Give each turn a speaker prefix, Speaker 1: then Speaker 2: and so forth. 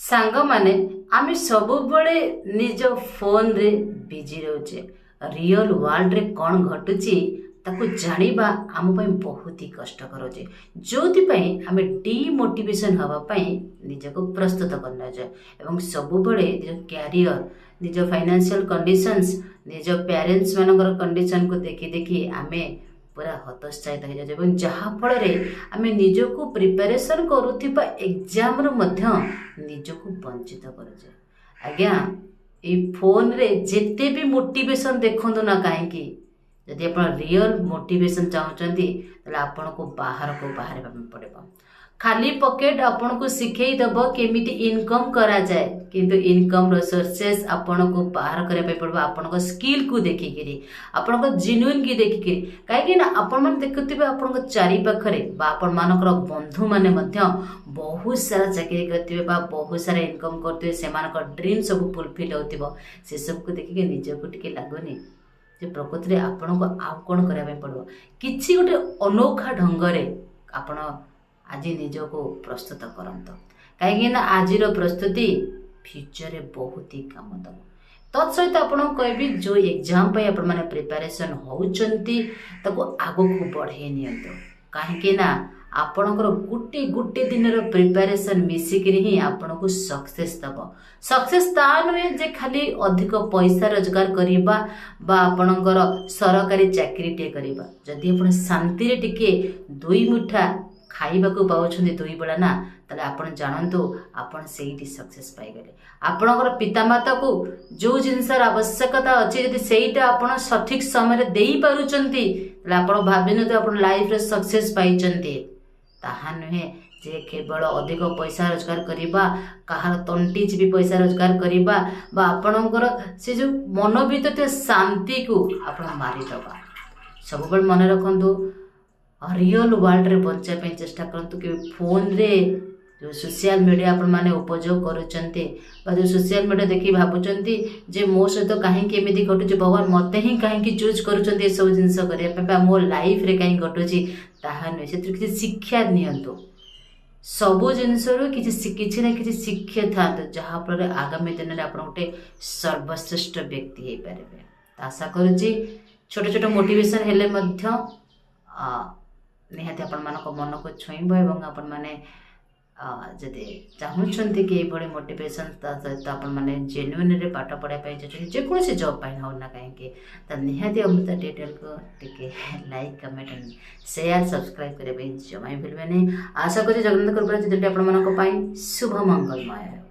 Speaker 1: सांग माने आमे सबु बड़े निज फोन रे बिजी रोचे रियल वर्ल्ड रे कौन घटुची ताको जानिबा आम पई बहुत ही कष्टकर होचे जोथि पई आमे डीमोटिवेशन हवा पई निजको प्रस्तुत करना जाय एवं सबु बड़े निज कैरियर निज फाइनेंशियल कंडीशंस निज पेरेंट्स मानकर कंडीशन को देखि देखि आमे पूरा हतोत्साहित हो जाए जहाँ फल आम निजक प्रिपेरेसन करुवा एग्जाम निजक वंचित कर आज्ञा ये फोन रे जिते भी मोटिवेशन देखु ना कहीं जदि आप रियल मोटिवेशन चाहते आपन को बाहर पड़ेगा खाली पॉकेट आपन को शिखई दब केमिति इनकम करा जाए किंतु इनकम रो सोर्सेस आपन को बाहर करबा पड़बा आपन को स्किल को देखिकरी आपन को जेन्युइन की देखिकरी काहे ना आपन मन देखुथिबे आपन को चारि पाखरे बा आपन मानकर बंधु माने मध्य बहुत सारा चाकरी करथिबे बा बहुत सारा इनकम करथिबे सेमानकर ड्रीम सब फुलफिल होथिबो से सब को देखिके निजको टिके लागोनी जे प्रकृति रे आपन को आ कोन करबा पड़बो किछि गोटे अनोखा ढंगरे आपन आज निजको प्रस्तुत करंत कहीं आज प्रस्तुति फ्यूचर रे बहुत ही काम दब तत्सहित आपन कहबी जो एग्जाम पे आपण माने प्रिपरेशन होउचंती ताको आगो को बढ़े नियंतो कहीं ना आपणकर गुटे गुटे दिन रो प्रिपरेशन मिसिकरी ही आपन को सक्सेस दब सक्सेस ता नुहे जे खाली अधिक पैसा रोजगार करिबा बा आपणकर सरकारी चाकरी टे करिबा जदि आपण शांति रे टिके दुई मुठा खाइबा को पाउछन्ती दुई बेला ना ताले आपण जानंतु आपण सेही सक्सेस पाई गले आपणकर पितामाता को जो जिनसर आवश्यकता अछि यदि सेहीटा आपण सठिक समय रे देई पारुचंती ताले आपण भाबिनो तो आपण लाइफ रे सक्सेस पाइचंती ताहा नुहे जे केवल अधिक पैसा रोजगार करिबा कहार तंटी भी पैसा रोजगार करिबा बा आपणकर से जो मन भीतर शांति को आपण मारी दबा सब बेल मन रखंतु रियल वर्ल्ड रे बचाई चेष्टा करंतु कि फोन रे जो सोशल मीडिया आपण माने उपयोग करूचंती बा जो सोशल मीडिया देखि भाबुचंती जे मो सहित काहे के एमिति घटुची भगवान मते ही काहे कि चूज करूचंती ए सब जिंस करिया पे मो लाइफ रे काहे घटुची ताहा नै से किछि शिक्षा नियंतु सबो जिंस रो किछि ना किछि शिक्षा थात जहा पर आगामी दिन रे आपण उठे सर्वश्रेष्ठ व्यक्ति हे पारेबे आशा करूची छोटे छोटे मोटिवेशन हेले मध्य निहाती आपण मानको मन को छुईब एवं आपण माने जदि चाहूँगी कि ये मोटिवेशन सहित आपण मैंने जेन्युइन रे पाठ पढ़ा जेकोसी जॉब पाई हो ना कहीं निहाती अमृता डिटेल को टिके like comment and share subscribe करने जमा भूलें नहीं आशा करी जगन्नाथ कृपा चित्रटी आपण शुभ मंगलमय।